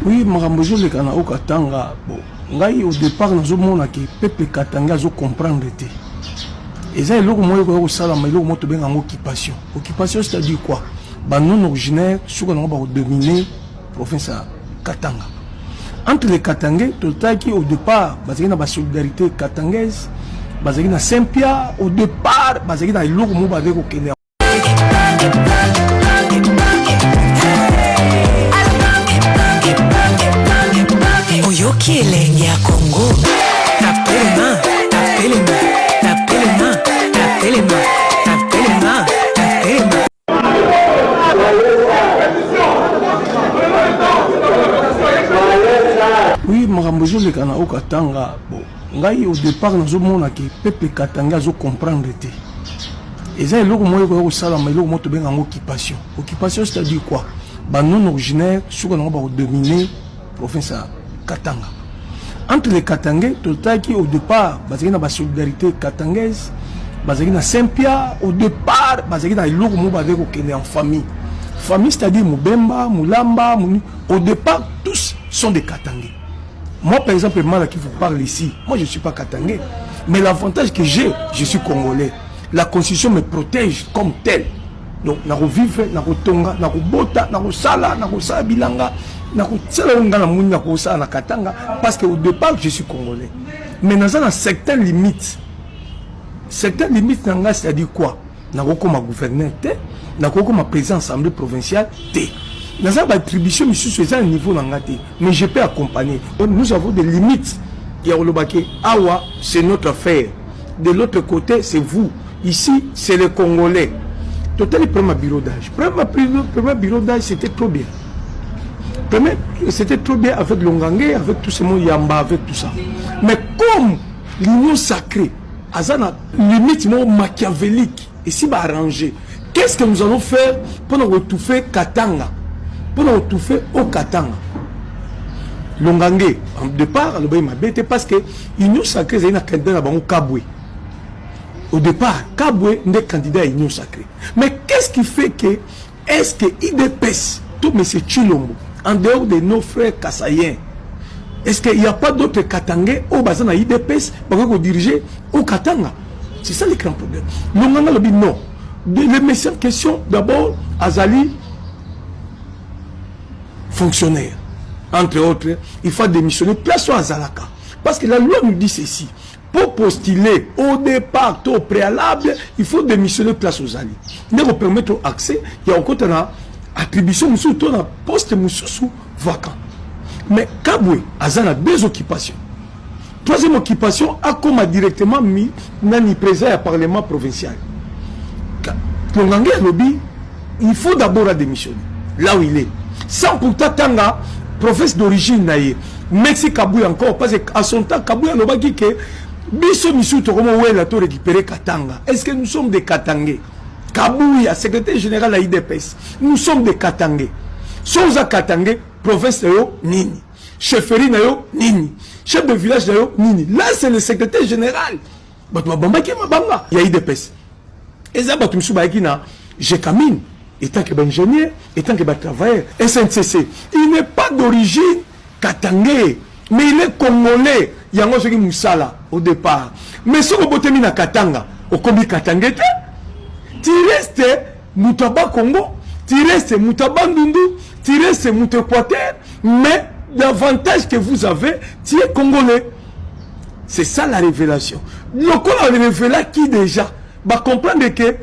Oui, Marambojo le Kana Okatanga, bon, au départ, nous avons que le peuple Katanga a comprendre. Et ça, il y a une occupation. Occupation, c'est-à-dire quoi? Non originaire, ce qu'on a dominer la province Katanga. Entre les Katangais, au départ, il y a une solidarité katangaise, il y a une Saint-Pierre, au départ, il y a une occupation. Oyoki elenge ya Congo. Tapelema, tapelema, tapelema, tapelema, tapelema, tapelema. Oui, Marambojo le Kana Okatanga, bon, au départ, nous avons que le peuple Katanga a comprendre. Et ça, il y a une occupation. Occupation, c'est-à-dire quoi? Non originaire, ce qu'on a dominer la province Katanga. Entre les Katangais, au départ, il y a une solidarité katangaise, il y a Saint-Pierre, au départ, il y a une famille. Famille, c'est-à-dire Moubemba, Moulamba, au départ, tous sont des Katangais. Moi, par exemple, moi qui vous parle ici, moi je ne suis pas Katangais. Mais l'avantage que j'ai, je suis Congolais. La Constitution me protège comme tel. Donc, je vais vivre, je vais tonga, je vais bota, je vais sala, je vais sala bilanga, je vais sala katanga, parce qu'au départ, je suis Congolais. Mais dans certaines limites, c'est-à-dire quoi? Je vais comme gouverneur, je vais comme président de l'Assemblée provinciale, dans une attribution, c'est un niveau, mais je peux accompagner. Nous avons des limites. Awa, c'est notre affaire. De l'autre côté, c'est vous. Ici, c'est les Congolais. Total, le premier bureau d'âge. Premier bureau d'âge, c'était trop bien. C'était trop bien avec Longangé, avec tout ce monde, Yamba, avec tout ça. Mais comme l'union sacrée, Azana, limite machiavélique, et si va arranger, qu'est-ce que nous allons faire pour nous retrouver Katanga? Pour nous retrouver au Katanga. Longangé, en départ, il m'a bêté parce que l'union sacrée, c'est un candidat à Kabwe. Au départ, Kabwe n'est candidat à l'union sacrée. Mais qu'est-ce qui fait que, est-ce que IDPS, tout M. Chilombo, en dehors de nos frères kassaïens, est-ce qu'il n'y a pas d'autres Katangais au bassin à IDPS pour diriger au Katanga? C'est ça le grand problème. Longanga le dit non. Les messieurs en question, d'abord, Azali, fonctionnaire. Entre autres, il faut démissionner place à Azalaka. Parce que la loi nous dit ceci. Pour postuler au départ, au préalable, il faut démissionner place aux alliés. Nous permettre accès, il y a encore une attribution, surtout un poste vacant. Mais Kabwe, Azana a deux occupations. Troisième occupation, a comme directement mis Nani président au Parlement provincial. Longangé Lobby, il faut d'abord démissionner. Là où il est. Sans pourtant Tanga, province d'origine naïe. Merci Kabwe encore, parce qu'à son temps, Kabwe a dit que Biso Misuto, comment on a récupéré Katanga? Est-ce que nous sommes des Katangais? Kabouya, secrétaire général à IDPS. Nous sommes des Katangais. Sommes à Katangais, province de Nini. Chefferie de Nini. Chef de village de Nini. Là, c'est le secrétaire général. Il y a IDPS. Et ça, je camine. Étant que ingénieur, étant que travailleur, SNCC. Il n'est pas d'origine Katangais, mais il est congolais. Il y a un qui Moussala au départ. Mais si vous avez mis Katanga, au combi Katanga, tu restes Moutaba Congo, tu restes Moutaba Ndundu, tu restes Moutéquateur, mais l'avantage que vous avez, tu es congolais. C'est ça la révélation. Le corps a révélé qui déjà va comprendre que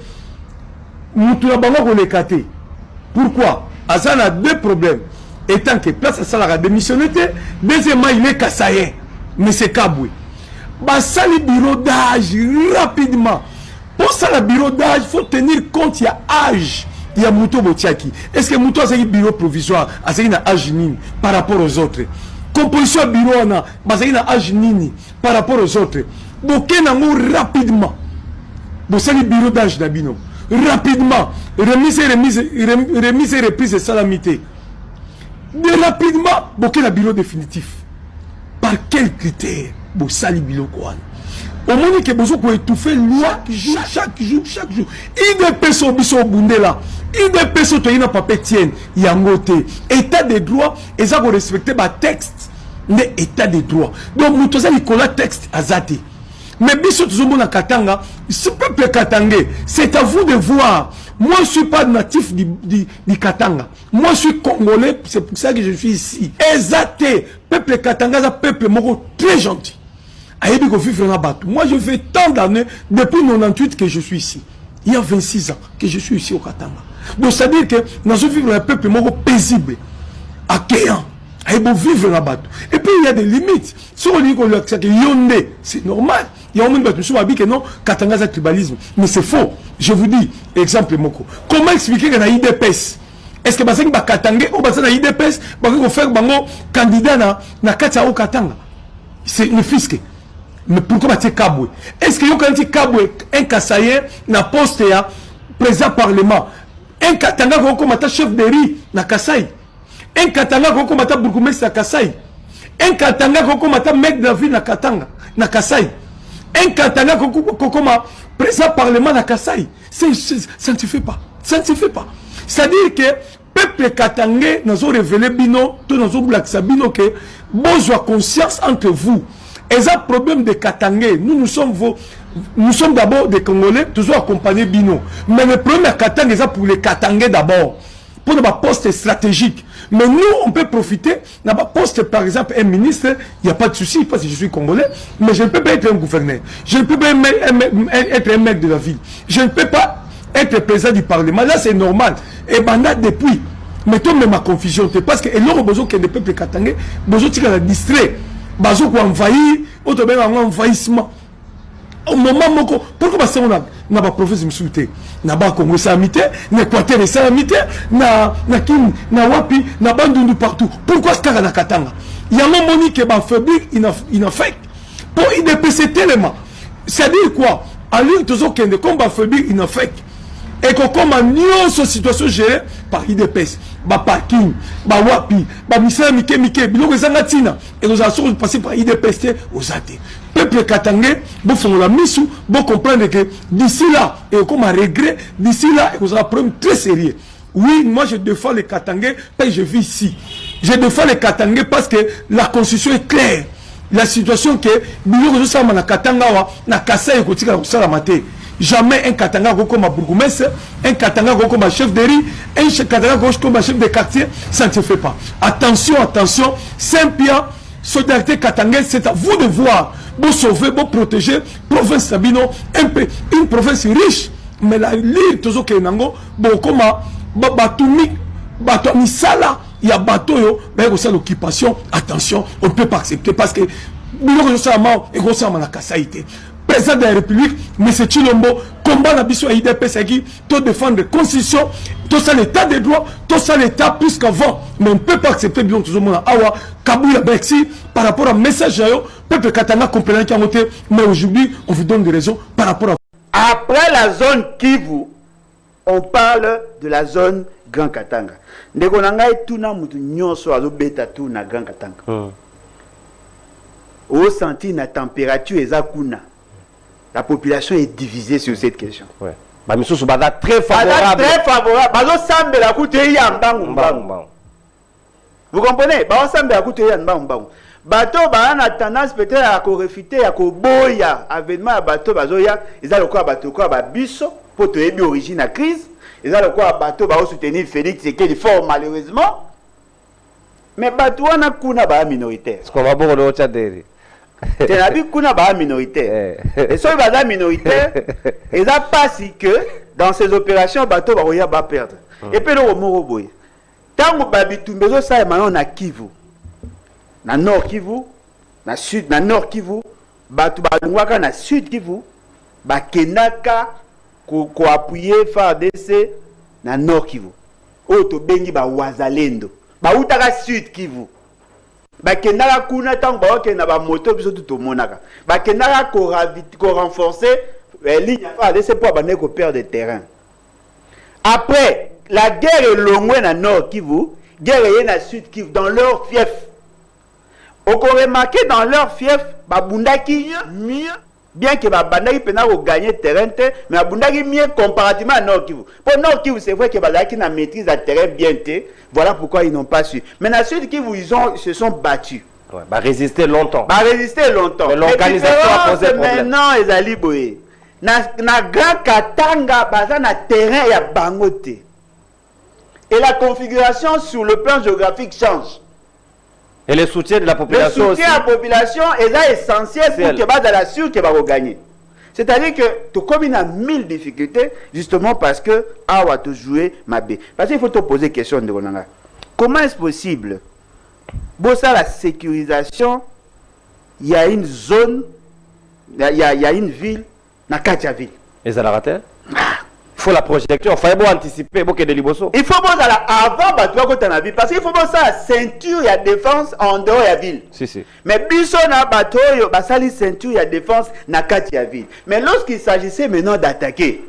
Moutaba Congo est. Pourquoi? Azan a deux problèmes. Étant que place à Salara démissionné, deuxièmement, il est kassaïen. Mais c'est Kabwe. Ça, le bureau d'âge, rapidement. Pour ça, le bureau d'âge, il faut tenir compte, il y a âge. Il y a Mouto Botiaki. Est-ce que Mouto a un bureau provisoire, a un âge nini par rapport aux autres? Composition bureau, a un âge nini par rapport aux autres. Donc, rapidement. Ça, le bureau d'âge d'Abino. Rapidement. Remise et reprise de salamité. De rapidement, le bureau définitif. Par quel critère? Sali Biloko. au moins que besoin pour étouffer loi chaque jour. IDP so biso bundela. IDP so to ina papier tienne yangote. État de droit, ils ont respecté ba texte, mais état de droit. Donc nous tous Nicolas texte azati. Mais biso toujours na Katanga, ce peuple katangais, c'est à vous de voir. Moi je suis pas natif du Katanga. Moi je suis congolais, c'est pour ça que je suis ici. Exacté, peuple Katanga, c'est un peuple moko très gentil. Moi, je fais tant d'années, depuis 98 que je suis ici. Il y a 26 ans que je suis ici au Katanga. Donc, c'est-à-dire que nous vivons un peuple paisible, accueillant. Il faut vivre là-bas. Et puis, il y a des limites. Si on dit que Yondé, c'est normal. Il y a un moment où je me que non, Katanga, c'est tribalisme. Mais c'est faux. Je vous dis, exemple, Moko. Comment expliquer qu'il y a une IDPS? Est-ce que c'est un Katanga ou c'est un IDPS qui faire un candidat dans Katanga au Katanga? C'est une fisque. Mais pourquoi tu es Kabwe? Est-ce que quand tu es Kabwe, un Kassaye, na poste ya président parlement, un Katanga comme chef de riz na Kassai, un Katanga comme bourgmestre na Kassai, un Katanga comme mec de la ville na Katanga, na Kassai, un Katanga comme président parlement na Kassai, ça ne se fait pas. Ça ne se fait pas. C'est-à-dire que peuple katangais nous ont révélé bino, tout nous ont blagué bino que besoin conscience entre vous. Et ça problème de Katangais, nous sommes d'abord des Congolais, toujours accompagnés bino. Mais le problème de Katanga, c'est pour les Katangais d'abord, pour des postes stratégiques. Mais nous, on peut profiter, dans un poste, par exemple, un ministre, il n'y a pas de souci, parce que je suis Congolais, mais je ne peux pas être un gouverneur. Je ne peux pas être un maire de la ville. Je ne peux pas être président du Parlement. Là, c'est normal. Et maintenant, depuis, mettons même ma confusion, parce que l'on a besoin que les peuples Katangais, besoin de distrait. Bazo ko envahir, auto ben un envahissement. Au moment moko, pourquoi ça on a pas province musulté, na ba Congo samité, na Équateur samité, na Kin, na Wapi, na Bandundu partout. Pourquoi ce cas na Katanga? Il y a un moni qui va faiblir, il a fait. Pour IDPC tellement. C'est-à-dire quoi? À lui toujours qu'il ne combat faiblir, il a fait. Et que comme une situation gérée par IDPS, par parking, par Wapi, par Missa Mike, biloko Zangatina, et nous allons passer par IDPS aux athées. Peuple katangais, vous faites la mise, vous comprenez que d'ici là, et comme un regret, d'ici là, vous avez un problème très sérieux. Oui, moi je défends les Katangais parce que je vis ici. Je défends les Katangais parce que la constitution est claire. La situation que biloko Zosama na Katanga, na Kassai, et Kotika, Salamate. Jamais un Katanga comme un bourgmestre, un Katanga comme un chef de riz, un Katanga comme un chef de quartier, ça ne se fait pas. Attention, attention, Saint-Pierre, solidarité Katanga, c'est à vous de voir, vous sauver, vous protéger, province Sabino, une province riche, mais la lire toujours que nango, bon comme Batoumi, Batoumi Sala, il y a bateau, mais il y a l'occupation, attention, on ne peut pas accepter parce que nous avons et nous avons la Kassaïté. Président de la République, M. Chilombo, combat la mission à IDPS qui tout défendre la Constitution, tout ça l'état des droits, tout ça l'état plus qu'avant. Mais on ne peut pas accepter bien tout le monde à Awa, Kabouya Bexi, par rapport à message à eux, peuple Katanga comprenant qui a voté, mais aujourd'hui, on vous donne des raisons par rapport à. Après la zone Kivu, on parle de la zone Grand Katanga. Ndeko nangai tuna mutu nyonso azobeta tu na Grand Katanga. Au senti na température ezakuna. La population est divisée sur cette question. Ouais. Bah, monsieur Soubada très favorable. Très favorable. Bazo sambe la coûte vous comprenez? Bazo sambe la coûte bateau ba na tendance peut-être à réfuter à boya avènement à bateau bazoya ils a le quoi bateau quoi ba biso pour te ébi origine à crise ils a le quoi bateau ba soutenir Félix c'est qu'il est fort malheureusement mais bateau na kuna ba minoritaire. Ce qu'on va beaucoup de tchaderi. Tu as vu qu'on a pas minoritaire. Et sur les minoritaires, ils ont pas si que dans ces opérations, bateau va pas perdre. Et puis le Moroboy. Tant que babi tumbezo ça maintenant na Kivu, na Nord Kivu, na Sud, na Nord Kivu, bateau balungwaka na Sud Kivu, ba kenaka ko appuyer FARDC na Nord Kivu. Oto bengi ba wazalendo, ba utaka Sud Kivu. Bakendaka kuna tango bakenda ba moto biso tout monaka bakendaka ko renforcer ligne FARDC pour abandonner ko perdre de terrain. Après la guerre est longue na Nord Kivu, guerre est na Sud Kivu dans leur fief. On remarqué dans leur fief babundaki mieux Bien que Bandaki pena gagner terrain, mais Bandaki mieux comparativement à Nord Kivu. Pour Nord Kivu, c'est vrai que Bandaki n'a maîtrise à terrain bien. Voilà pourquoi ils n'ont pas su. Mais dans Sud Kivu, ils se sont battus. Ouais, bah résister longtemps. Mais l'organisation a posé problème. Maintenant, ils allaient boyer. Na grand Katanga, baza na terrain ya bangote. Et la configuration sur le plan géographique change. Et le soutien de la population aussi. Le soutien à la population est essentiel pour que Bada la sûr qu'elle va gagner. C'est-à-dire que tu communes à 1000 difficultés justement parce que Awa te jouer ma B. Parce qu'il faut te poser une question de Ronanga. Comment est-ce possible? Bon, ça, la sécurisation, il y a une zone, il y a une ville, dans Katia ville. Et ça l'a raté? Il faut la projection, il faut anticiper, il faut que de liboso. Il faut bon avant battre la ville parce qu'il faut bon ça la ceinture, il y a défense en dehors de la ville. Si. Mais biso na bateau, ça la ceinture, il y a défense na Katia ville. Mais lorsqu'il s'agissait maintenant d'attaquer,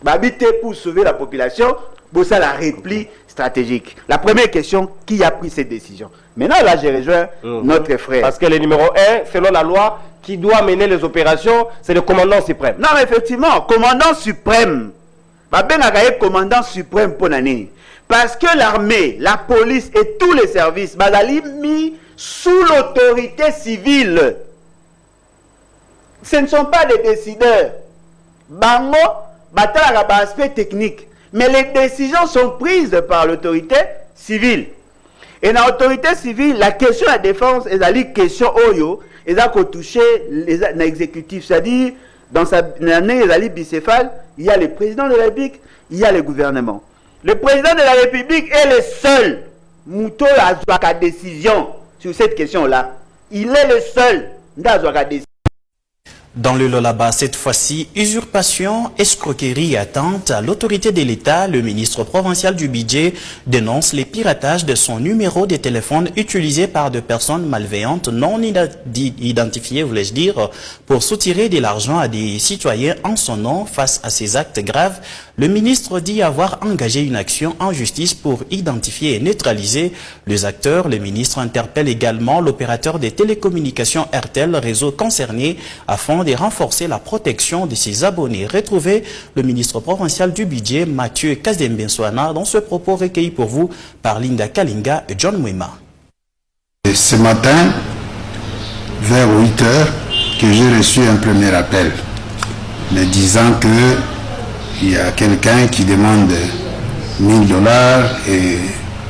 babité pour sauver la population, bon ça la repli stratégique. La première question, qui a pris cette décision? Maintenant là, je rejoins notre frère. Parce que le numéro 1, selon la loi, qui doit mener les opérations, c'est le commandant suprême. Non, mais effectivement, commandant suprême. Commandant suprême pour l'année. Parce que l'armée, la police et tous les services sont mis sous l'autorité civile. Ce ne sont pas des décideurs. Bango, bataille aspect technique. Mais les décisions sont prises par l'autorité civile. Et dans l'autorité civile, la question de la défense est la question Oyo, et ça toucher l'exécutif. C'est-à-dire, dans sa année, il bicéphale, il y a le président de la République, il y a le gouvernement. Le président de la République est le seul mouton à la décision sur cette question-là. Il est le seul à la décision. Dans le Lolaba, cette fois-ci, usurpation, escroquerie et atteinte à l'autorité de l'État, le ministre provincial du budget dénonce les piratages de son numéro de téléphone utilisé par des personnes malveillantes non identifiées, voulais-je dire, pour soutirer de l'argent à des citoyens en son nom. Face à ces actes graves, le ministre dit avoir engagé une action en justice pour identifier et neutraliser les acteurs. Le ministre interpelle également l'opérateur des télécommunications RTL, réseau concerné, afin de renforcer la protection de ses abonnés. Retrouvez le ministre provincial du budget, Mathieu Kazembensouana, dans ce propos recueilli pour vous par Linda Kalinga et John Mwema. Ce matin, vers 8 heures, que j'ai reçu un premier appel me disant qu'il y a quelqu'un qui demande $1000 et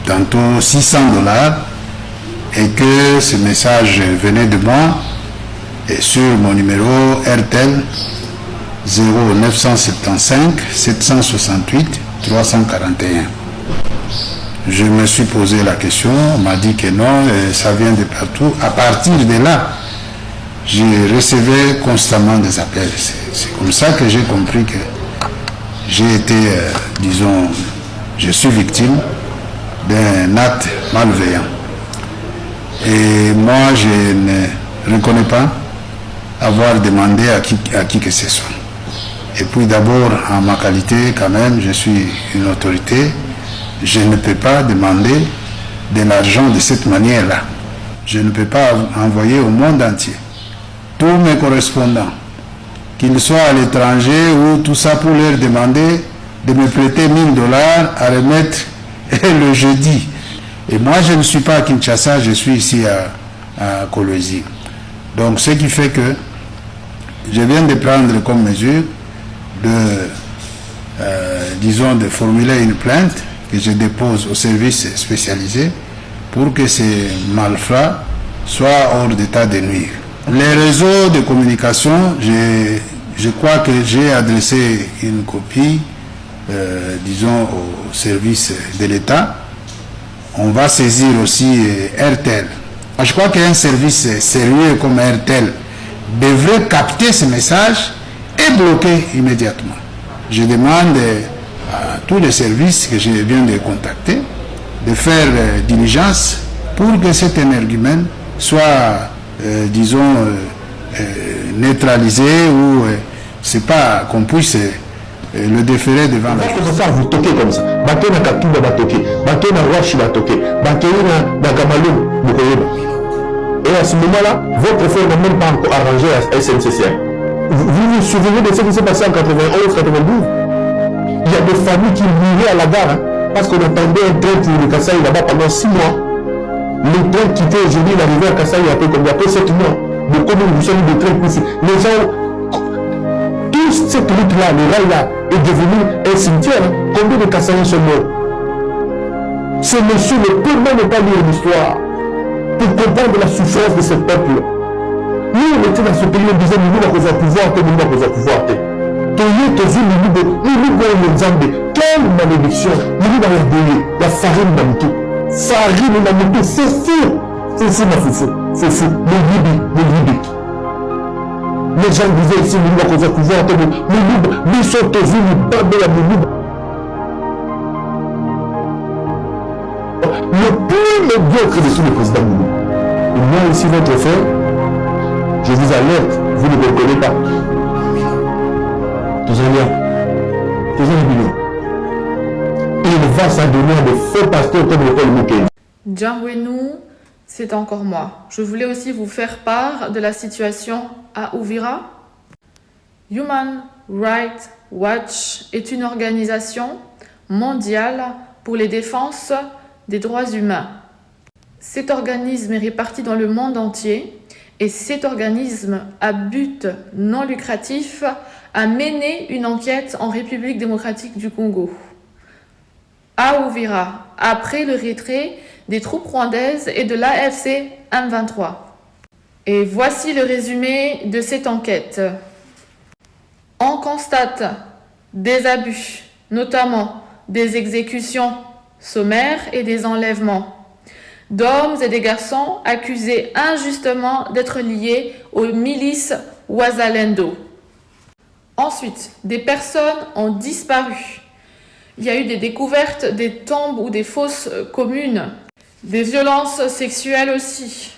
tantôt $600 et que ce message venait de moi et sur mon numéro RTL 0975 768 341. Je me suis posé la question, on m'a dit que non, ça vient de partout. À partir de là, j'ai recevais constamment des appels. C'est comme ça que j'ai compris que j'ai été, disons, je suis victime d'un acte malveillant. Et moi, je ne reconnais pas avoir demandé à qui que ce soit. Et puis d'abord, en ma qualité, quand même, je suis une autorité. Je ne peux pas demander de l'argent de cette manière-là. Je ne peux pas envoyer au monde entier tous mes correspondants, qu'ils soient à l'étranger ou tout ça, pour leur demander de me prêter $1000 à remettre le jeudi. Et moi, je ne suis pas à Kinshasa, je suis ici à Kolwezi. Donc, ce qui fait que je viens de prendre comme mesure disons, de formuler une plainte que je dépose au service spécialisé pour que ces malfrats soient hors d'état de nuire. Les réseaux de communication, je crois que j'ai adressé une copie, disons, au service de l'État. On va saisir aussi RTL. Je crois qu'un service sérieux comme RTL devrait capter ce message et bloquer immédiatement. Je demande à tous les services que je viens de contacter de faire diligence pour que cet énergumène soit, disons, neutralisé ou c'est pas qu'on puisse le déférer devant la justice. Ça vous toquez comme ça. Baké na Katuba va toquer. Baké na Washi va toquer. Baké na Gamalou, vous voyez. Et à ce moment-là, votre frère n'a même pas encore arrangé à SNCCI. Vous vous souvenez de ce qui s'est passé en 91, 92? Il y a des familles qui mouraient à la gare hein, parce qu'on attendait un train pour le Kasaï là-bas pendant 6 mois. Le train quittait aujourd'hui, il arrivait à Kasaï après 7 mois. Donc comme vous savez de train poussé. Les gens, toute cette route-là, le rail-là, est devenu un cimetière. Hein. Combien de Kasaïens sont morts? Ce monsieur ne peut même pas lire l'histoire pour comprendre la souffrance de ce peuple. Nous, on était dans ce pays, on disait, nous, nous avons pouvoir, nous avons pouvoir. Quelle malédiction! Nous avons la farine d'Amito. Farine d'Amito, c'est fou! C'est fou, ma foufou. C'est fou. Le Libye. Les gens disaient ici, nous avons pouvoir, nous sommes tous nous parlons à nous. Le plus médiocre de tous les présidents Moulou. Et moi, ici, votre frère, je vous alerte, vous ne me reconnaissez pas. Il va s'adonner à des faux pasteurs comme le Paul Mouké. Djangwenou, c'est encore moi. Je voulais aussi vous faire part de la situation à Uvira. Human Rights Watch est une organisation mondiale pour les défenses des droits humains. Cet organisme est réparti dans le monde entier et cet organisme à but non lucratif a mené une enquête en République démocratique du Congo, à Uvira, après le retrait des troupes rwandaises et de l'AFC M23. Et voici le résumé de cette enquête. On constate des abus, notamment des exécutions sommaires et des enlèvements d'hommes et des garçons accusés injustement d'être liés aux milices Wazalendo. Ensuite, des personnes ont disparu. Il y a eu des découvertes des tombes ou des fosses communes, des violences sexuelles aussi.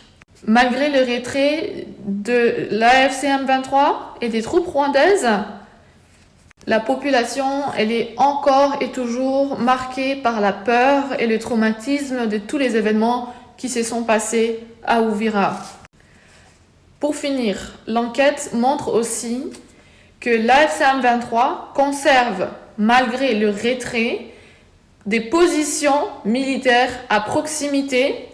Malgré le retrait de l'AFC M23 et des troupes rwandaises, la population, elle est encore et toujours marquée par la peur et le traumatisme de tous les événements qui se sont passés à Uvira. Pour finir, l'enquête montre aussi que l'AFC M23 conserve, malgré le retrait, des positions militaires à proximité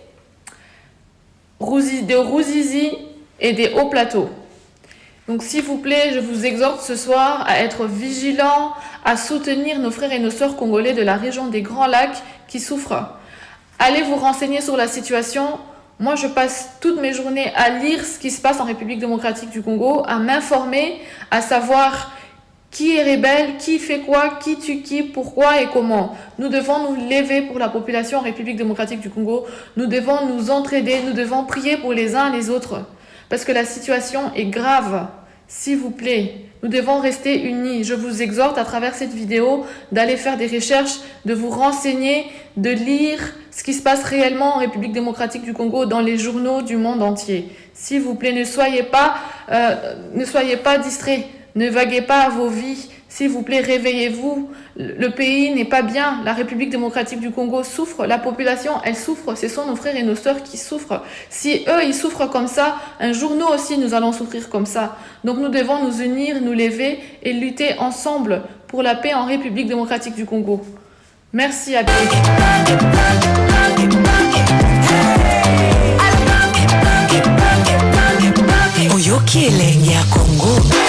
de Ruzizi et des hauts plateaux. Donc s'il vous plaît, je vous exhorte ce soir à être vigilants, à soutenir nos frères et nos sœurs congolais de la région des Grands Lacs qui souffrent. Allez vous renseigner sur la situation. Moi, je passe toutes mes journées à lire ce qui se passe en République démocratique du Congo, à m'informer, à savoir qui est rebelle, qui fait quoi, qui tue qui, pourquoi et comment. Nous devons nous lever pour la population en République démocratique du Congo. Nous devons nous entraider, nous devons prier pour les uns et les autres. Parce que la situation est grave. S'il vous plaît, nous devons rester unis. Je vous exhorte à travers cette vidéo d'aller faire des recherches, de vous renseigner, de lire ce qui se passe réellement en République démocratique du Congo dans les journaux du monde entier. S'il vous plaît, ne soyez pas distraits, ne vaguez pas à vos vies. S'il vous plaît, réveillez-vous. Le pays n'est pas bien. La République démocratique du Congo souffre. La population, elle souffre. Ce sont nos frères et nos sœurs qui souffrent. Si eux, ils souffrent comme ça, un jour, nous aussi, nous allons souffrir comme ça. Donc, nous devons nous unir, nous lever et lutter ensemble pour la paix en République démocratique du Congo. Merci à tous. Oyoki elenge ya Congo.